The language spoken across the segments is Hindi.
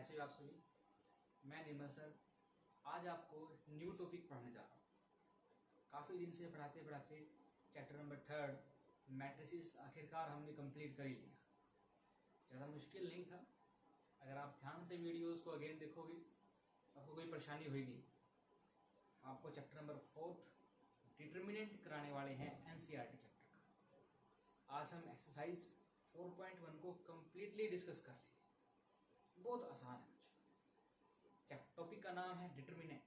कैसे हो आप सभी। मैं निर्मल सर आज आपको न्यू टॉपिक पढ़ाने जा रहा हूँ। काफ़ी दिन से पढ़ाते पढ़ाते चैप्टर नंबर 3 मैट्रिसेस आखिरकार हमने कंप्लीट कर ही लिया। ज़्यादा मुश्किल नहीं था। अगर आप ध्यान से वीडियोस को अगेन देखोगे आपको कोई परेशानी होगी। आपको चैप्टर नंबर 4 डिटर्मिनेंट कराने वाले हैं एनसीईआरटी चैप्टर का। आज हम एक्सरसाइज 4.1 को कम्प्लीटली डिस्कस कर लेंगे। बहुत आसान है बच्चों। टॉपिक का नाम है डिटर्मिनेंट।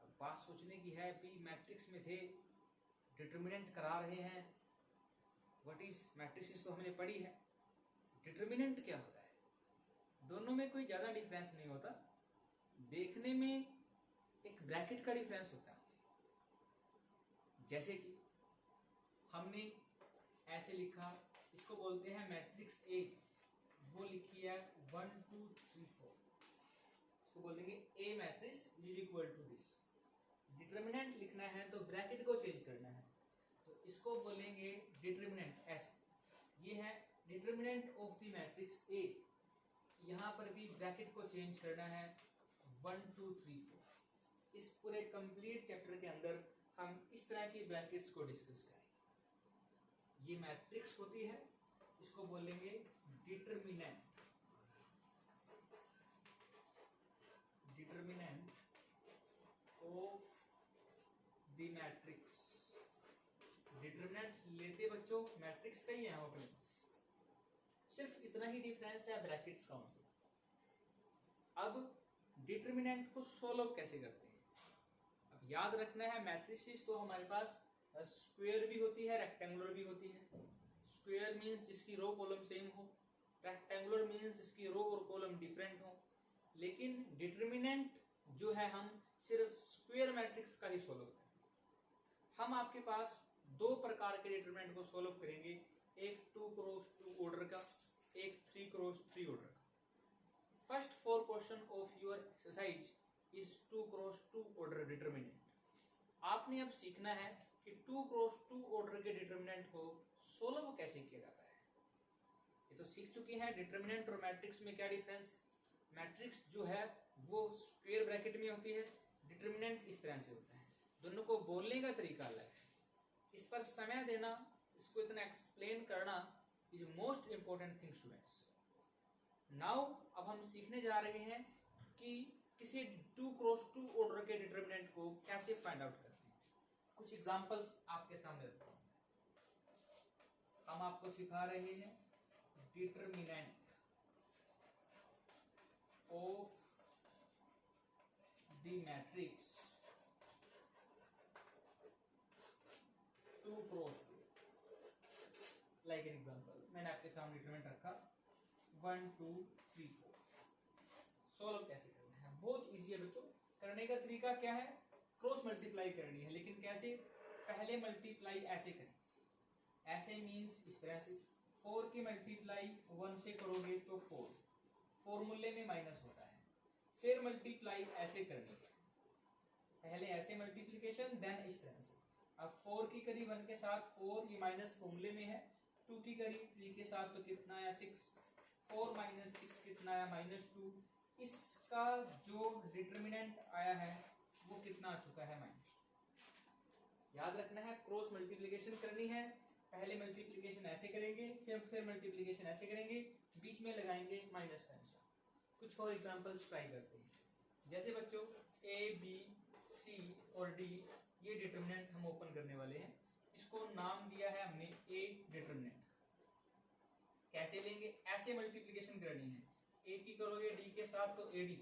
अब बात सोचने की है कि मैट्रिक्स में थे, डिटर्मिनेंट करा रहे हैं। व्हाट इज मैट्रिसेस तो हमने पढ़ी है, डिटर्मिनेंट क्या होता है। दोनों में कोई ज़्यादा डिफरेंस नहीं होता, देखने में एक ब्रैकेट का डिफरेंस होता है। जैसे कि हमने ऐसे लिखा, इसको बोलते हैं मैट्रिक्स ए, वो लिखी है 1 2 3 4। इसको बोलेंगे A matrix is equal to this. Determinant लिखना है तो ब्रैकेट को चेंज करना है, तो इसको बोलेंगे डिटर्मिनेंट। ऐसे ये है determinant of the matrix A. यहाँ पर भी ब्रैकेट को चेंज करना है 1 2 3 4। इस पूरे कंप्लीट चैप्टर के अंदर हम इस तरह की ब्रैकेट्स को डिस्कस करेंगे। ये मैट्रिक्स होती है, इसको बोलेंगे determinant. Determinant of the matrix. Determinant लेते बच्चों मैट्रिक्स का ही है अपने पास, सिर्फ इतना ही डिफरेंस है ब्रैकेट्स का उनका। अब डिटर्मिनेंट को सोल्व कैसे करते हैं। अब याद रखना है मैट्रिसेस तो हमारे पास स्क्वायर भी होती है, रेक्टेंगुलर भी होती है। स्क्वायर मीन्स जिसकी रो कॉलम सेम हो, रेक्टेंगुलर मीन्स जिसकी रो और कॉलम डिफरेंट हो। लेकिन डिटर्मिनेंट जो है हम सिर्फ स्क्वायर मैट्रिक्स का ही सोल्व करेंगे। हम आपके पास दो प्रकार के डिटर्मिनेंट को सोल्व करेंगे, एक 2 क्रॉस 2 ऑर्डर का, एक 3 क्रॉस 3 ऑर्डर का। First 4 question of your exercise is 2 cross 2 order determinant. आपने अब सीखना है कि 2 क्रॉस 2 ऑर्डर के डिटर्मिनेंट को सोल्व कैसे किया जाता है। ये तो सीख चुके हैं डिटर्मिनेंट और मैट्रिक्स में क्या डिफरेंस है। मैट्रिक्स जो है वो स्क्वायर ब्रैकेट में होती है, डिटर्मिनेंट इस तरह से होता है। दोनों को बोलने का तरीका अलग है, इस पर समय देना, इसको इतना एक्सप्लेन करना is most important thing students. Now अब हम सीखने जा रहे हैं कि किसी 2 क्रॉस 2 ऑर्डर के डिटर्मिनेंट को कैसे फाइंड आउट करते हैं। कुछ एग्जांपल्स आपके सामने रखता हूं। हम आपको सिखा रहे हैं determinant of the matrix 2 cross 2। Like an example, मैंने आपके सामने डिटरमिनेंट रखा 1 2 3 4। सोल्व कैसे करना है, बहुत इजी है बच्चों। करने का तरीका क्या है, क्रॉस मल्टीप्लाई करनी है। लेकिन कैसे, पहले मल्टीप्लाई ऐसे करें, ऐसे मीन्स इस तरह से 4 की मल्टीप्लाई 1 से करोगे तो 4 फॉर्मूले में माइनस होता है। फिर मल्टीप्लाई ऐसे करनी है, पहले ऐसे मल्टीप्लीकेशन देन इस तरह से। अब 4 की करी 1 के साथ 4, ये माइनस फॉर्मूले में है। 2 की करी 3 के साथ तो कितना आया 6, 4 माइनस 6 कितना आया -2। इसका जो डिटर्मिनेंट आया है वो कितना आ चुका है -2। याद रखना है क्रॉस मल्टीप्लीकेशन करनी है, पहले मल्टीप्लीकेशन ऐसे करेंगे, फिर मल्टीप्लीकेशन ऐसे करेंगे, बीच में लगाएंगे माइनस का निशान। कुछ और एग्जांपल्स ट्राई करते हैं। जैसे बच्चों ए बी सी और डी, ये डिटर्मिनेंट हम ओपन करने वाले हैं। इसको नाम दिया है हमने ए डिटर्मिनेंट। कैसे लेंगे, ऐसे मल्टीप्लीकेशन करनी है, ए की करोगे डी के साथ तो ए डी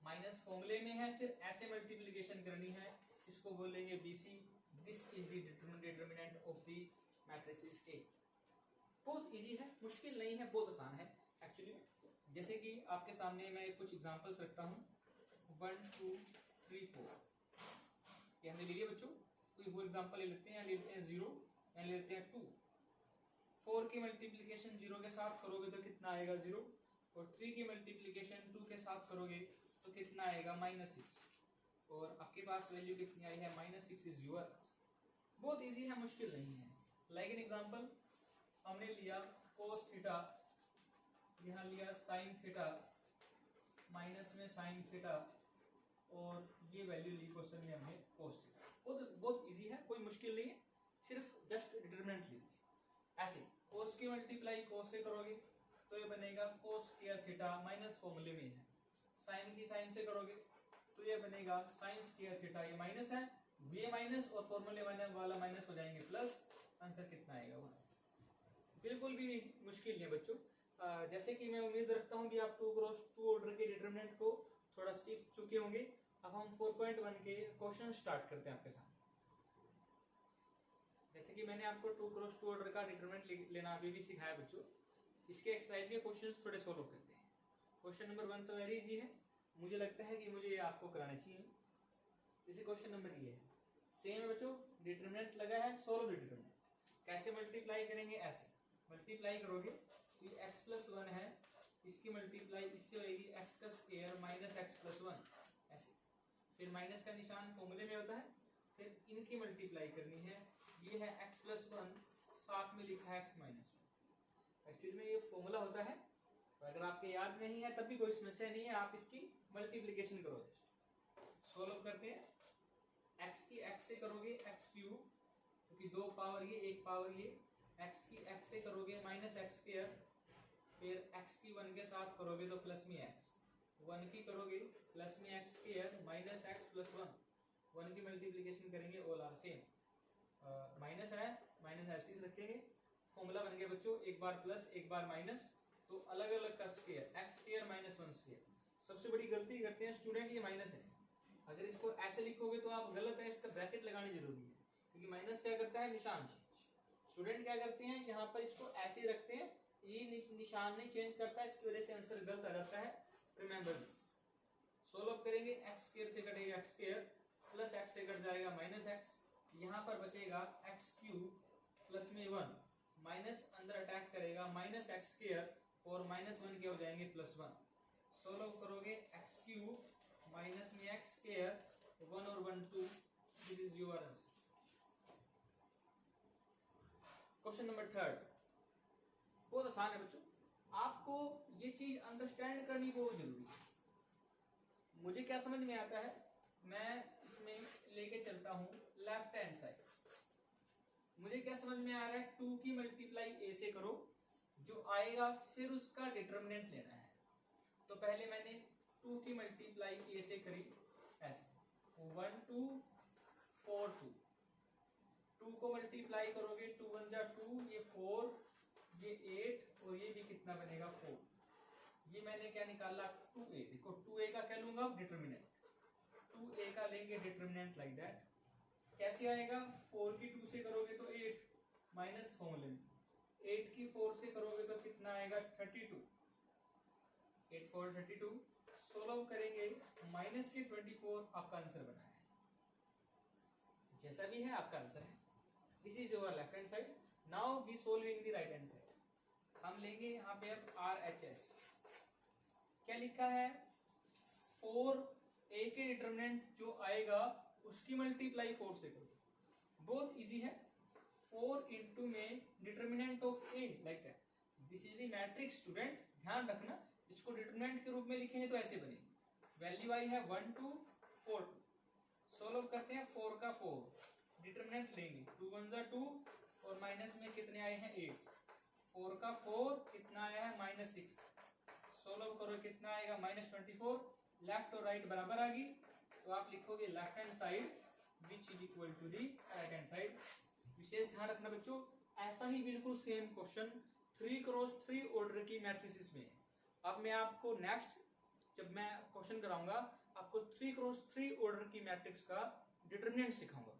माइनस फॉर्मूले में है। फिर ऐसे मल्टीप्लीकेशन करनी है, इसको बोलेंगे B C. This is the determinant of the matrices A. बहुत इजी है, मुश्किल नहीं है, बहुत आसान है एक्चुअली। जैसे कि आपके सामने मैं कुछ एग्जांपल्स रखता हूँ 1 2 3 4। ये हमने ले लिया बच्चों। कोई वो एग्जांपल ले लेते हैं, ले लेते हैं 0, यहाँ ले लेते हैं 2। 4 की मल्टीप्लीकेशन 0 के साथ करोगे तो कितना आएगा 0, और 3 की मल्टीप्लीकेशन 2 के साथ करोगे तो कितना आएगा -6। और आपके पास वैल्यू कितनी आई है -6 इज योर आंसर। बहुत इजी है, मुश्किल नहीं है। लाइक एन एग्जांपल, हमने लिया cos थीटा, यहाँ लिया sin थीटा, माइनस में साइन थीटा और ये वैल्यू ली क्वेश्चन में हमने कोस थीटा। बहुत इजी है, कोई मुश्किल नहीं है, सिर्फ जस्ट डिटरमिनेंट लीजिए। ऐसे कोस की मल्टीप्लाई कोस से करोगे तो ये बनेगा कोस स्क्वायर थीटा, माइनस फॉर्मूले में है। साइन की साइन से करोगे तो ये बनेगा साइन स्क्वायर थीटा, ये माइनस है, ये माइनस और फॉर्मूले वाला माइनस हो जाएंगे प्लस। आंसर कितना आएगा? 1। बिल्कुल भी मुश्किल नहीं है बच्चों। जैसे कि मैं उम्मीद रखता हूँ कि आप 2x2 ऑर्डर के डिटरमिनेंट को थोड़ा सीख चुके होंगे। अब हम 4.1 के क्वेश्चन स्टार्ट करते हैं आपके साथ। जैसे कि मैंने आपको 2x2 ऑर्डर का डिटरमिनेंट लेना अभी भी सिखाया बच्चों, इसके एक्सरसाइज के क्वेश्चंस थोड़े सोल्व करते हैं। क्वेश्चन नंबर 1 तो वेरी इजी है, मुझे लगता है कि मुझे ये आपको कराना चाहिए। जैसे क्वेश्चन नंबर ये है, सेम है बच्चों, डिटरमिनेंट लगा है, सोल्व डिटरमिनेंट। कैसे मल्टीप्लाई करेंगे? ऐसे मल्टीप्लाई करोगे तो ये x + 1 है, इसकी मल्टीप्लाई इससे होगी x का स्क्वायर माइनस x + 1, ऐसे। फिर माइनस का निशान फॉर्मूले में होता है, फिर इनकी मल्टीप्लाई करनी है। ये है x + 1, साथ में लिखा है x - 1। एक्चुअली में ये फॉर्मूला होता है, तो अगर आपके याद नहीं है तब भी कोई समस्या नहीं है, आप इसकी मल्टीप्लिकेशन करो। जस्ट सोल्व करते हैं। x की x से करोगे x³ क्योंकि 2 पावर ये 1 पावर ये, x की x से करोगे -x², फिर x की 1 के साथ करोगे तो प्लस में x, 1 की करोगे प्लस में x² माइनस x + 1, 1 की मल्टीप्लिकेशन करेंगे ऑल आर सेम, माइनस है माइनस एस्टिस रखेंगे। फॉर्मूला बन गया बच्चों, एक बार प्लस एक बार माइनस, तो अलग अलग का स्क्वायर, x² - 1²। सबसे बड़ी गलती करते हैं स्टूडेंट, ये माइनस है, अगर इसको ऐसे लिखोगे तो आप गलत है, इसका ब्रैकेट लगानी जरूरी है, क्योंकि माइनस क्या करता है? निशान चेंज। स्टूडेंट क्या करते हैं, यहाँ पर इसको ऐसे ही रखते हैं, ये निशान नहीं चेंज करता है, इसकी वजह से आंसर गलत आ जाता है। Remember this. सोल्व करेंगे, x² से कटेगा x² प्लस x से कट जाएगा -x, यहाँ पर बचेगा x³ प्लस में 1 माइनस अंदर अटैक करेगा -x² और -1 के हो जाएंगे +1। सोल्व करोगे x³ माइनस में x² 1 और 1 2, this is your answer. Question number 3 बहुत आसान है बच्चों, आपको ये चीज अंडरस्टैंड करनी बहुत जरूरी है। मुझे क्या समझ में आता है, मैं इसमें लेके चलता हूं लेफ्ट हैंड साइड। मुझे क्या समझ में आ रहा है, 2 की मल्टीप्लाई a से करो, जो आएगा फिर उसका डिटरमिनेंट लेना है। तो पहले मैंने 2 की मल्टीप्लाई a से करी, ऐसे 1 2 4 2, 2 को मल्टीप्लाई करोगे 2 1 जा 2, ये 4, ये 8 और ये भी कितना बनेगा 4। ये मैंने क्या निकाला 2a, देखो 2a का क्या लूंगा डिटरमिनेंट, 2a का लेंगे डिटरमिनेंट लाइक दैट। कैसे आएगा, 4 की 2 से करोगे तो 8 माइनस फॉर्मूले में, 8 की 4 से करोगे तो कितना आएगा 32, 8 4 32। सोल्व करेंगे, माइनस के 24 आपका आंसर बना है, जैसा भी है आपका आंसर है। This is your left hand side. Now we solving the right hand side. हम लेंगे यहाँ पे अब RHS। क्या लिखा है, 4a के डिटरमिनेंट जो आएगा उसकी मल्टीप्लाई 4 से करो। बहुत इजी है, 4 इंटू में determinant of a like that, this is the matrix. Student ध्यान रखना, इसको डिटरमिनेंट के रूप में लिखेंगे तो ऐसे बनेगी, वैल्यू आई है 1 2 4 2। सोल्व करते हैं, 4 का 4 डिटरमिनेंट लेंगे, 2 1 जा 2 और माइनस में कितने आए हैं 8, 4 का 4 कितना आया है -6। सोल्व करो, कितना आएगा -24। लेफ्ट और राइट बराबर आ गई, तो आप लिखोगे left hand side which is equal to the right hand side. विशेष ध्यान रखना बच्चों, ऐसा ही बिल्कुल सेम क्वेश्चन 3x3 ऑर्डर की मैट्रिसेस में है। अब मैं आपको नेक्स्ट जब मैं क्वेश्चन कराऊंगा आपको 3x3 ऑर्डर की मैट्रिक्स का डिटरमिनेंट सिखाऊंगा।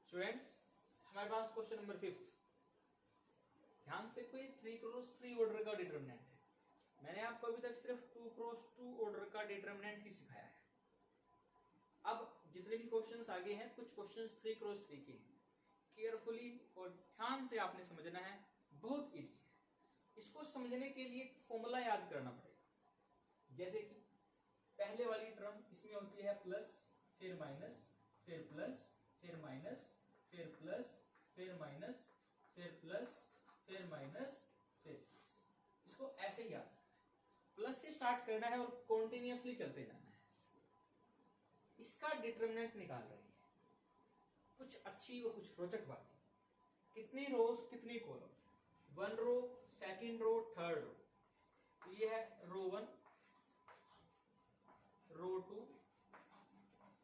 स्टूडेंट्स हमारे पास क्वेश्चन नंबर 5, ध्यान से देखो, ये 3x3 ऑर्डर का डिटरमिनेंट है। मैंने आपको अभी तक सिर्फ 2x2 ऑर्डर का डिटरमिनेंट ही सिखाया है। अब जितने भी क्वेश्चंस आगे हैं, कुछ क्वेश्चंस 3x3 के हैं, केयरफुली और ध्यान से आपने समझना है, बहुत इजी है। इसको समझने के लिए एक फॉर्मूला याद करना पड़ेगा, जैसे कि पहले वाली टर्म इसमें होती है प्लस फिर माइनस फिर प्लस फिर माइनस फिर प्लस फिर माइनस फिर प्लस फिर माइनस फिर प्लस। इसको ऐसे ही याद, प्लस से स्टार्ट करना है और कॉन्टिन्यूसली चलते जाना है। इसका डिटरमिनेंट निकाल रही है। कुछ अच्छी और कुछ रोचक बातें, कितनी रोज कितनी कॉलम, 1 रो, सेकंड रो, थर्ड रो, तो ये है रो 1, रो 2,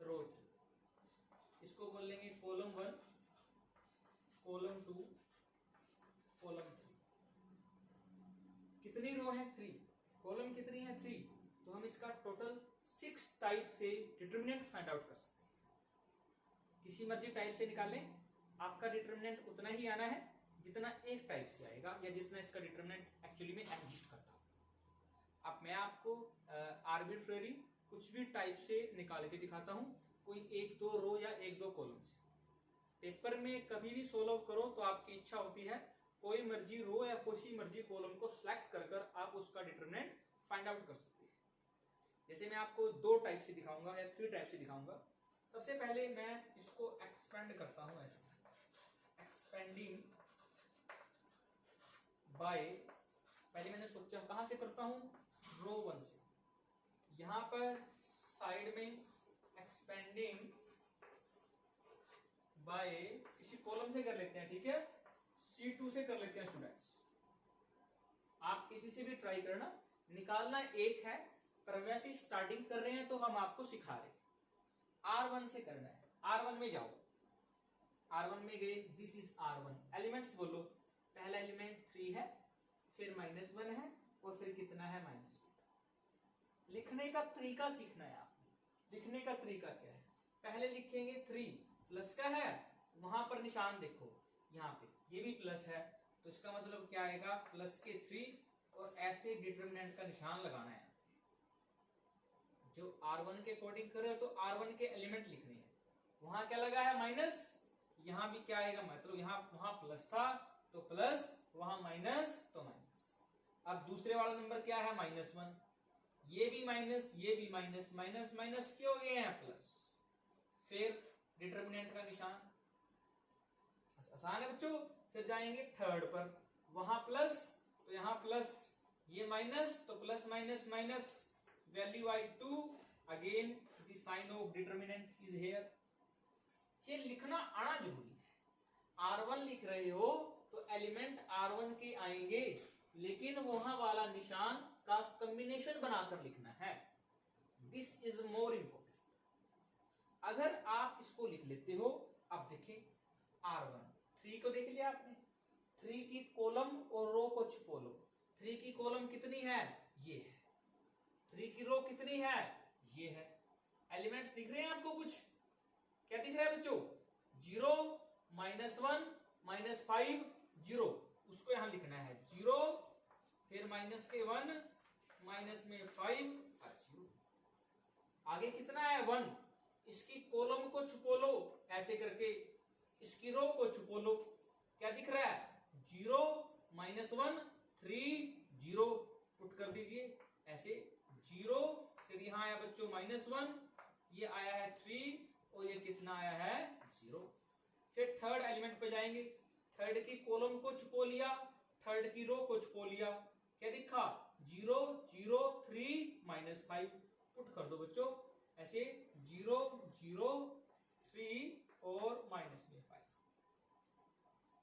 रो 3, इसको बोल लेंगे कॉलम 1, कॉलम 2, कॉलम 3। कितनी रो है 3, कॉलम कितनी है 3, तो हम इसका टोटल 6 टाइप से डिटरमिनेंट फाइंड आउट कर सकते हैं। किसी मर्जी टाइप से निकाल लें, आपका डिटरमिनेंट उतना ही आना है जितना एक टाइप से आएगा या जितना इसका डिटरमिनेंट एक्चुअली में एग्जिस्ट करता हो। अब मैं आपको आर्बिट्रेरी कुछ भी टाइप से निकाल के दिखाता हूं, कोई 1-2 रो या 1-2 कॉलम से। पेपर में कभी भी सोल्व करो तो आपकी इच्छा होती है कोई मर्जी रो या कोई मर्जी कॉलम को सिलेक्ट कर आप उसका डिटरमिनेंट फाइंड आउट कर सकते हैं। जैसे मैं आपको 2 टाइप से दिखाऊंगा या 3 टाइप से दिखाऊंगा। सबसे पहले मैं इसको एक्सपेंड करता हूं ऐसे, एक्सपेंडिंग बाय, पहले मैंने सोचा कहां से करता हूं, रो 1 से। यहां पर साइड में एक्सपेंडिंग बाय किसी कॉलम से कर लेते हैं, ठीक है, C2 से कर लेते हैं स्टूडेंट्स। आप किसी से भी ट्राई करना, निकालना एक है, पर वैसे स्टार्टिंग कर रहे हैं तो हम आपको सिखा रहे हैं। R1 से करना है, R1 में जाओ, R1 में गए, दिस इज R1। एलिमेंट्स बोलो, पहला एलिमेंट 3 है, फिर -1 है और फिर कितना है -2। लिखने का तरीका सीखना है आपने। लिखने का तरीका क्या है, पहले लिखेंगे 3 प्लस का है, वहां पर निशान देखो, यहाँ पे ये भी प्लस है, तो इसका मतलब क्या आएगा, प्लस के 3 और ऐसे डिटरमिनेंट का निशान लगाना है। जो R1 के अकॉर्डिंग करे तो R1 के एलिमेंट लिखने हैं। वहां क्या लगा है माइनस, यहां भी क्या आएगा, मतलब यहाँ वहां प्लस था तो प्लस, वहां माइनस तो माइनस। अब दूसरे वाला नंबर क्या है, -1, ये भी माइनस, ये भी माइनस, माइनस माइनस क्यों हो गए हैं प्लस। फिर डिटरमिनेंट का निशान, आसान है बच्चों। फिर जाएंगे थर्ड पर, वहां प्लस तो यहां प्लस, ये माइनस तो plus minus minus, value I 2, again the sign of determinant is here. ये लिखना आना जरूरी है। R1 लिख रहे हो तो एलिमेंट R1 के आएंगे, लेकिन वहां वाला निशान का कॉम्बिनेशन बनाकर लिखना है। This is more important. अगर आप इसको लिख लेते हो, अब देखें R1, 3 को देख लिया आपने, 3 की कॉलम और रो को छुपो लो। 3 की कॉलम कितनी है, ये है, 3 की रो कितनी है, ये है। एलिमेंट्स दिख रहे हैं आपको, कुछ क्या दिख रहा है बच्चों, 0, -1, -5, 0, उसको यहां लिखना है 0, फिर माइनस के 1, माइनस में 5 और 0। आगे कितना है 1, इसकी कॉलम को छुपो लो ऐसे करके, इसकी रो को छुपो लो, क्या दिख रहा है 0, -1, 3, 0, पुट कर दीजिए ऐसे 0, फिर यहां आया बच्चों -1, ये आया है 3 और ये कितना आया है 0। फिर थर्ड एलिमेंट पे जाएंगे, थर्ड की कॉलम को छुपो लिया, थर्ड की रो को छुपो लिया, क्या दिखा 0, 0, 3, -5, पुट कर दो बच्चों ऐसे 0, 0, 3 और -5।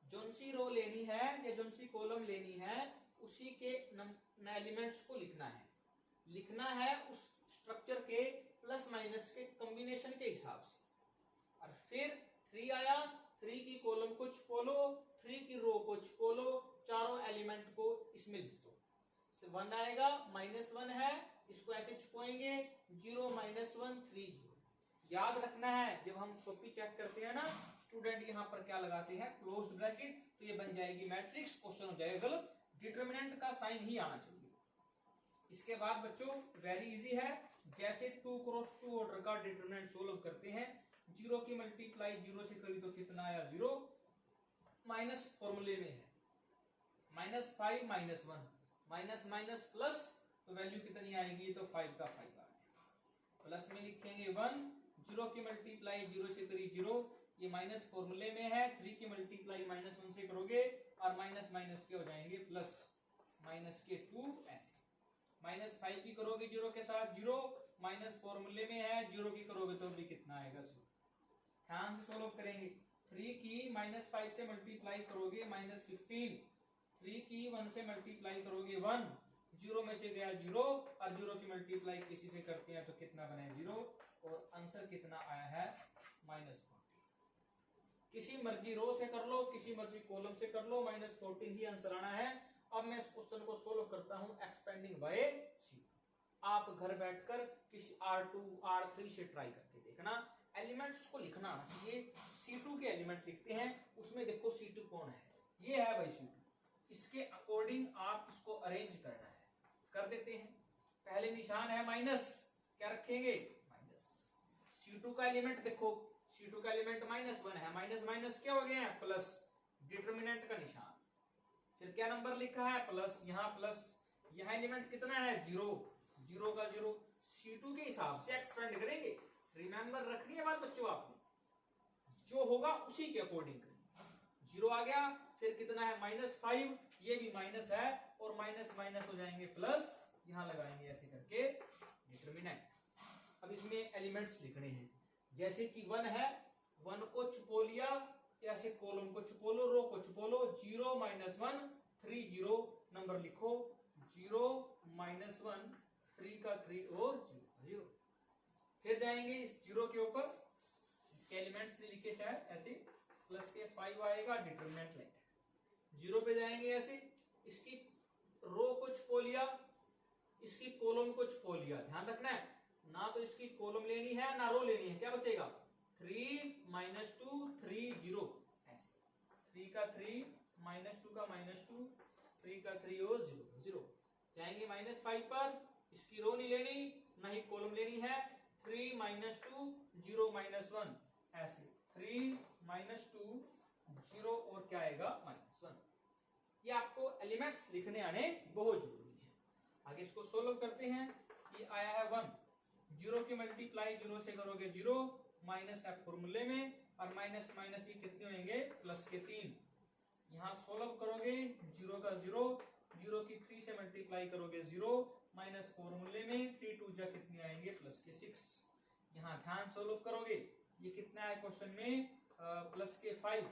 जोन सी रो लेनी है या जोन सी कॉलम लेनी है, उसी के एलिमेंट्स को लिखना है। लिखना है उस स्ट्रक्चर के प्लस माइनस के कॉम्बिनेशन के हिसाब से। और फिर 3 आया, 3 की कॉलम को छुपो लो, 3 की रो को छुपो लो, चारों एलिमेंट को इसमें लिख दो। 1 आएगा, -1 है, इसको ऐसे छुपाएंगे 0, -1, 3, 0। याद रखना है, जब हम कॉपी चेक करते हैं ना स्टूडेंट, यहाँ पर क्या लगाते हैं क्लोज्ड ब्रैकेट, तो ये बन जाएगी मैट्रिक्स, क्वेश्चन हो जाएगा गलत, डिटरमिनेंट का साइन ही आना चाहिए। इसके बाद बच्चों वेरी इजी है, जैसे 2 क्रॉस 2 ऑर्डर का डिटरमिनेंट सोल्व करते हैं, 0 की मल्टीप्लाई 0 से करी तो कितना आया 0, माइनस फॉर्मूले में है -5, -1, माइनस माइनस प्लस, तो वैल्यू कितनी आएगी, तो 5 का 5 आ गया। प्लस में लिखेंगे 1, 0 की मल्टीप्लाई 0 से करी 0, ये माइनस फॉर्मूले में है, 3 की मल्टीप्लाई -1 से करोगे और माइनस माइनस के हो जाएंगे प्लस, -2 ऐसे, -5 की करोगे 0 के साथ 0, माइनस फॉर्मूले में है 0 की करोगे तो भी कितना आएगा 0। ध्यान से सोल्व करेंगे। 3 की -5 से मल्टीप्लाई करोगे -15, 3 की 1 से मल्टीप्लाई करोगे 1, 0 में से गया 0 और 0 की मल्टीप्लाई किसी से करते हैं तो कितना बने 0 और आंसर कितना आया है -14। किसी मर्जी रो से कर लो, किसी मर्जी कॉलम से कर लो, -14 ही आंसर आना है। अब मैं इस क्वेश्चन को सोल्व करता हूं एक्सपेंडिंग बाय C। आप घर बैठकर किसी R2 R3 से ट्राई करके देखना। एलिमेंट्स को लिखना आना चाहिए। C2 के एलिमेंट लिखते हैं, उसमें देखो C2 कौन है, ये है भाई C2। इसके अकॉर्डिंग आप इसको अरेंज करना है, कर देते हैं। पहले निशान है माइनस, क्या रखेंगे माइनस। C2 का एलिमेंट देखो, C2 का एलिमेंट -1 है, माइनस माइनस क्या हो गया है प्लस, डिटरमिनेंट का निशान। फिर क्या नंबर लिखा है प्लस, यहाँ प्लस, यहाँ एलिमेंट कितना है 0, 0 का 0। C2 के हिसाब से एक्सपेंड करेंगे। रिमेंबर रखनी है बात बच्चों आपने, जो होगा उसी के अकॉर्डिंग करेंगे। 0 आ गया, फिर कितना है -5, ये भी माइनस है और माइनस माइनस हो जाएंगे प्लस, यहां लगाएंगे ऐसे करके डिटरमिनेंट। अब इसमें एलिमेंट्स लिखने हैं, जैसे कि 1 है, 1 को छुपो लिया, ऐसे कॉलम को छुपो लो, रो को छुपो लो, 0 -1 3 0 नंबर लिखो, 0 -1 3 का 3 और 0 0। फिर जाएंगे इस 0 के ऊपर, इसके एलिमेंट्स लिखे शायद ऐसे, प्लस के 5 आएगा, डिटरमिनेंट लेंगे। 0 पे जाएंगे ऐसे, इसकी रो को छुपो लिया, इसकी कॉलम को छुपो लिया। ध्यान रखना है, ना तो इसकी कॉलम लेनी है ना रो लेनी है। क्या बचेगा 3 -2 3 0 ऐसे, 3 का 3 -2 का -2 3 का 3 और 0 0। जाएंगे -5 पर, इसकी रो नहीं लेनी ना ही कॉलम लेनी है, 3 -2 0 -1 ऐसे, 3 -2 0 और क्या आएगा -1। ये आपको एलिमेंट्स लिखने आने बहुत जरूरी है। आगे इसको सोल्व करते हैं। ये आया है 1, 0 की मल्टीप्लाई 0 से करोगे 0, माइनस है फॉर्मूले में, और माइनस माइनस ये कितने होंगे प्लस के 3। यहाँ सोल्व करोगे 0 का 0, 0 की 3 से मल्टीप्लाई करोगे 0, माइनस फॉर्मूले में 3 2 जा कितने आएंगे प्लस के 6। यहाँ ध्यान सोल्व करोगे, ये कितना है क्वेश्चन में प्लस के 5,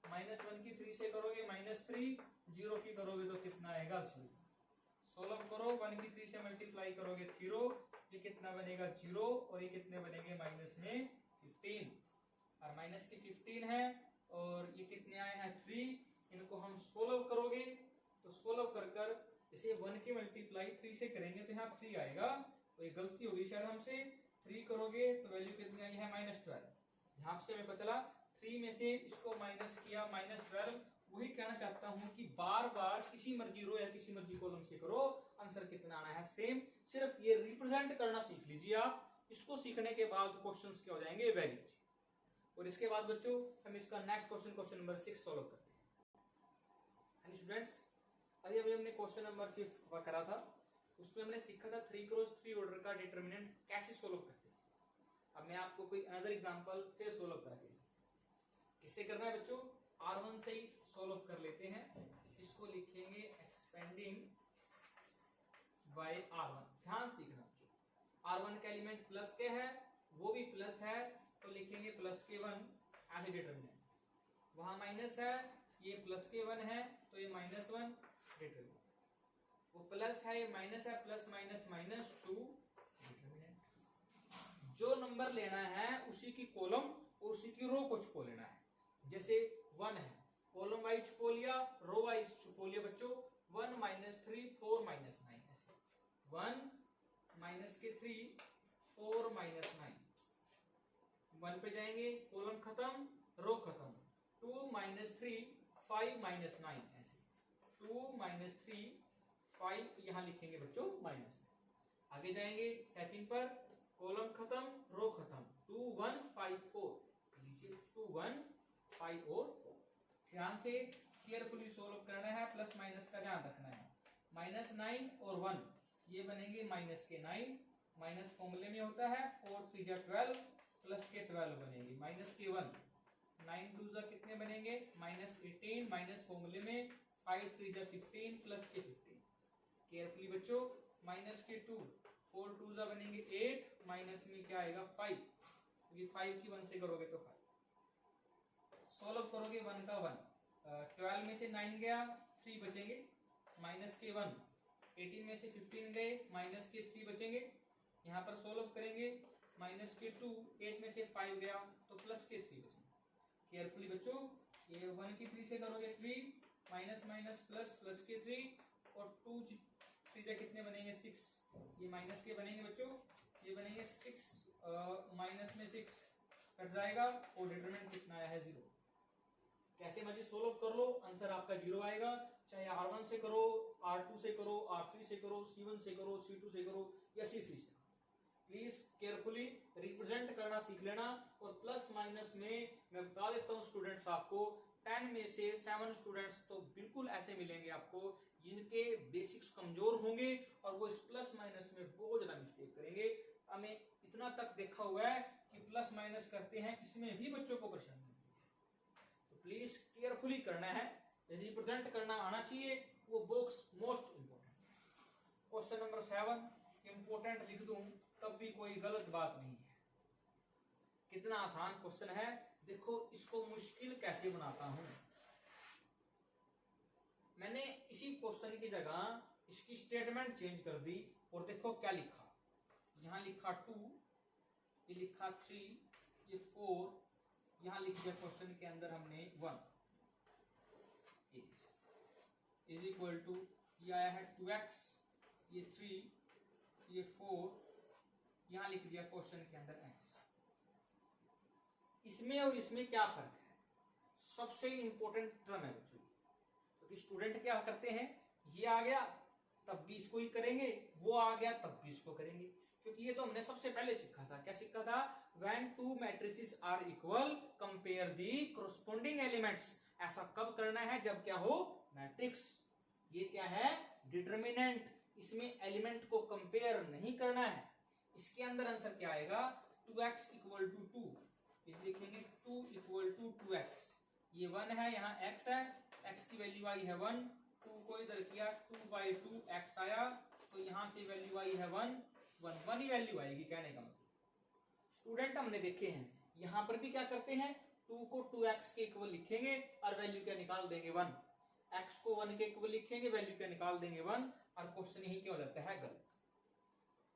-1 की 3 से करोगे -3, 0 की करोगे तो कितना आएगा 0। सोल्व करो, 1 की 3 से मल्टीप्लाई करोगे 0, ये कितना बनेगा 0 और ये कितने बनेंगे माइनस में 15, और माइनस की 15 है और ये कितने आए हैं 3। इनको हम सोल्व करोगे तो सोल्व कर कर इसे 1 की मल्टीप्लाई 3 से करेंगे तो यहाँ 3 आएगा, तो ये गलती होगी शायद हमसे। 3 करोगे तो वैल्यू कितनी आई है -12। यहाँ से मेरे को चला 3 में से इसको माइनस किया -12। वही कहना चाहता हूं कि बार बार किसी मर्जी रो या किसी मर्जी कॉलम से करो, आंसर कितना आना है सेम। सिर्फ ये रिप्रेजेंट करना सीख लीजिए आप। इसको सीखने के बाद क्वेश्चंस क्या हो जाएंगे वेरी इजी। और इसके बाद बच्चों हम इसका नेक्स्ट क्वेश्चन नंबर 6 सॉल्व करते हैं। स्टूडेंट्स, अभी हमने क्वेश्चन नंबर 5 करा था, उसमें हमने सीखा था 3x3 ऑर्डर का डिटरमिनेंट कैसे सोल्व करते हैं। अब मैं आपको कोई अनदर एग्जांपल फिर सोल्व करके, किससे करना है बच्चों, R1 से ही सोल्व कर लेते हैं। इसको लिखेंगे एक्सपेंडिंग बाय R1। ध्यान सीखना बच्चों, R1 का एलिमेंट प्लस के है, वो भी प्लस है, तो लिखेंगे प्लस के 1 एज ए डिटरमिनेंट। वहां माइनस है, ये प्लस के 1 है तो ये -1 डिटरमिनेंट। वो प्लस है, ये माइनस है, प्लस माइनस -2 डिटरमिनेंट। जो नंबर लेना है उसी की कॉलम और उसी की रो को छुपो लेना है। जैसे 1 है, कॉलम वाइज छुपो लिया, रो वाइज छुपो लिया बच्चों। 1 -3 4 -9 ऐसे, 1 माइनस के 3 4 -9। 1 पे जाएंगे, कॉलम खत्म रो खत्म, 2 -3 5 -9 ऐसे, 2 -3 5 यहां लिखेंगे बच्चों माइनस। आगे जाएंगे सेकंड पर, कॉलम खत्म रो खत्म, 2 1 5 4 लीजिए, 2 1 5 और 4। ध्यान से केयरफुली सोल्व करना है, प्लस माइनस का ध्यान रखना है। -9 और 1 ये बनेंगे माइनस के 9, माइनस फॉर्मूले में होता है 4 3 जा 12, प्लस के 12 बनेंगे, माइनस के 1 9 2 जा कितने बनेंगे -18, माइनस फॉर्मूले में 5 3 जा 15, प्लस के 15। केयरफुली बच्चों माइनस के 2, 4 2 जा बनेंगे 8, माइनस में क्या आएगा 5, क्योंकि 5 की 1 से करोगे तो 5। सॉल्व करोगे 1 का 1, 12 में से 9 गया, 3 बचेंगे, माइनस के 1, 18 में से 15 गए, माइनस के 3 बचेंगे। यहाँ पर सॉल्व करेंगे, माइनस के 2, 8 में से 5 गया तो प्लस के 3 बचेंगे। केयरफुली बच्चों, ये 1 की 3 से करोगे 3, माइनस माइनस प्लस, प्लस के 3 और 2 3 जा कितने बनेंगे 6, ये माइनस के बनेंगे बच्चों, ये बनेंगे 6, माइनस में 6 कट जाएगा और डिटरमिनेंट कितना आया है 0। कैसे मर्जी सोल्व कर लो, आंसर आपका 0 आएगा। चाहे R1 से करो, R2 से करो, R3 से करो, C1 से करो, C2 से करो या C3 से। प्लीज केयरफुली रिप्रेजेंट करना सीख लेना। और प्लस माइनस में मैं बता देता हूँ स्टूडेंट्स, आपको 10 में से 7 स्टूडेंट्स तो बिल्कुल ऐसे मिलेंगे आपको जिनके बेसिक्स कमजोर होंगे और वो इस प्लस माइनस में बहुत ज्यादा मिस्टेक करेंगे। हमें इतना तक देखा हुआ है कि प्लस माइनस करते हैं, इसमें भी बच्चों को परेशानी होती है। तो प्लीज केयरफुली करना है, रिप्रेजेंट करना आना चाहिए, वो box most important. Question number 7 important लिख दूं तब भी कोई गलत बात नहीं है। कितना आसान क्वेश्चन है, देखो इसको मुश्किल कैसे बनाता हूं। मैंने इसी क्वेश्चन की जगह इसकी स्टेटमेंट चेंज कर दी और देखो क्या लिखा। यहां लिखा 2, ये लिखा 3, ये 4, यहां लिख दिया क्वेश्चन के अंदर हमने 1 इज इक्वल टू, ये आया है 2x, ये 3, ये 4, यहां लिख दिया क्वेश्चन के अंदर x। इसमें और इसमें क्या फर्क है? सबसे इंपॉर्टेंट टर्म है बच्चों, क्योंकि स्टूडेंट क्या करते हैं, ये आ गया तब भी इसको ही करेंगे, वो आ गया तब भी इसको करेंगे, क्योंकि ये तो हमने सबसे पहले सीखा था। क्या सीखा था? When two matrices are equal compare the corresponding elements. ऐसा कब करना है? जब क्या हो? मैट्रिक्स। ये क्या है? डिटरमिनेंट। इसमें एलिमेंट को कंपेयर नहीं करना है। इसके अंदर आंसर क्या आएगा? 2x इक्वल टू 2, ये लिखेंगे 2 इक्वल टू 2x। ये 1 है, यहाँ x है, x की वैल्यू आई है 1, 2 को इधर किया 2/2 x आया, तो यहां से वैल्यू आई है 1 ही वैल्यू आएगी। कहने का मतलब स्टूडेंट हमने देखे हैं, यहां पर भी क्या करते हैं, 2 को 2x के इक्वल लिखेंगे और वैल्यू क्या निकाल देंगे 1, x को 1 के इक्वल लिखेंगे, वैल्यू क्या निकाल देंगे 1, और क्वेश्चन यही क्या हो जाता है? गलत।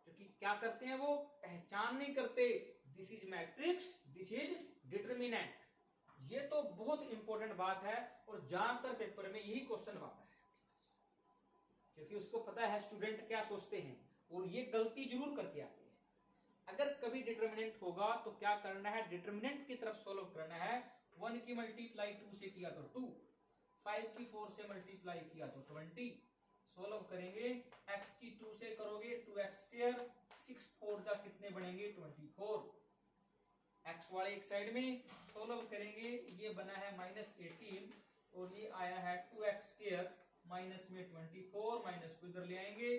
क्योंकि क्या करते हैं, वो पहचान नहीं करते, this is matrix, this is determinant. ये तो बहुत इंपॉर्टेंट बात है और ज्यादातर पेपर में यही क्वेश्चन आता है, क्योंकि उसको पता है स्टूडेंट क्या सोचते हैं और ये गलती जरूर करके आते हैं। अगर कभी डिटरमिनेंट होगा तो क्या करना है? डिटरमिनेंट की तरफ सॉल्व करना है। 1 की मल्टीप्लाई 2 से किया तो 2, 5 की 4 से मल्टीप्लाई किया तो 20। सॉल्व करेंगे, x की 2 से करोगे 2x स्क्वायर, 6 4 जा कितने बनेंगे? 24। x वाले एक साइड में सॉल्व करेंगे, ये बना है -18 और ये आया है 2x स्क्वायर, माइनस में 24, माइनस को इधर ले आएंगे,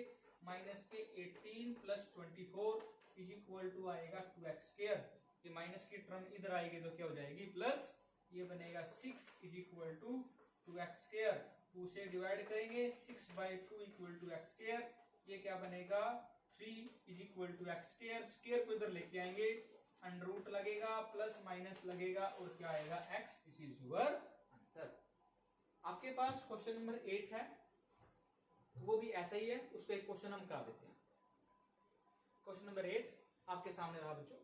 माइनस के 18 प्लस 24 इज इक्वल टू आएगा 2x स्क्वायर। ये माइनस की टर्म इधर आएगी तो क्या हो जाएगी? प्लस, ये बनेगा 6 is equal to 2x square. 2 से डिवाइड करेंगे, 6/2 इक्वल टू x स्क्वायर। ये क्या बनेगा? 3 is equal to x square. Square को इधर लेके आएंगे, अंडर रूट लगेगा, प्लस माइनस लगेगा और क्या आएगा? x। This is your answer. आपके पास क्वेश्चन नंबर 8 है, तो वो भी ऐसा ही है, उसको एक क्वेश्चन हम करा देते हैं। क्वेश्चन नंबर 8 आपके सामने रहा बच्चों,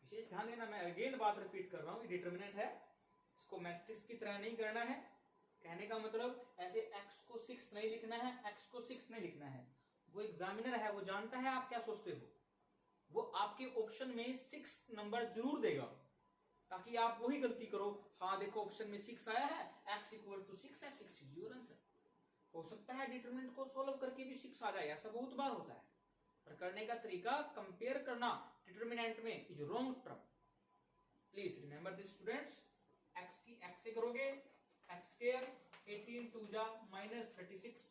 विशेष ध्यान देना, मैं अगेन बात रिपीट कर रहा हूं, डिटरमिनेंट है, इसको मैट्रिक्स की तरह नहीं करना है। कहने का मतलब ऐसे x को 6 नहीं लिखना है, x को 6 नहीं लिखना है। वो एग्जामिनर है, वो जानता है आप क्या सोचते हो, वो आपके ऑप्शन में 6 नंबर जरूर देगा ताकि आप वही गलती करो। हाँ देखो ऑप्शन में 6 आया है, x इक्वल टू 6 है, 6 इज योर आंसर। हो सकता है डिटरमिनेंट को सोल्व करके भी 6 आ जाए, ऐसा बहुत बार होता है, पर करने का तरीका कंपेयर करना डिटरमिनेंट में is wrong term. Please remember this students. x की x से करोगे x स्क्वायर, 18 2 जा -36,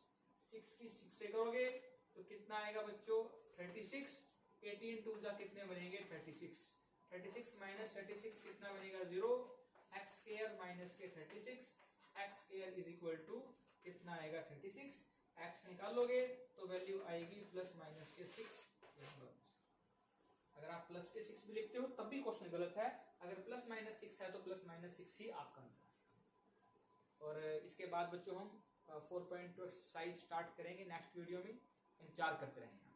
6 की 6 से करोगे तो कितना आएगा बच्चों? 36। 18 2 जा कितने बनेंगे? 36। 36 माइनस 36 कितना बनेगा? 0। x स्क्वायर माइनस के 36, x square is equal to कितना आएगा? 36। एक्स निकाल लोगे तो वैल्यू आएगी प्लस माइनस के 6। अगर आप प्लस के 6 भी लिखते हो तब भी क्वेश्चन गलत है, अगर प्लस माइनस 6 है तो प्लस माइनस 6 ही आपका आंसर है। और इसके बाद बच्चों हम 4 पॉइंट एक्सरसाइज स्टार्ट करेंगे नेक्स्ट वीडियो में, इंतजार करते रहें।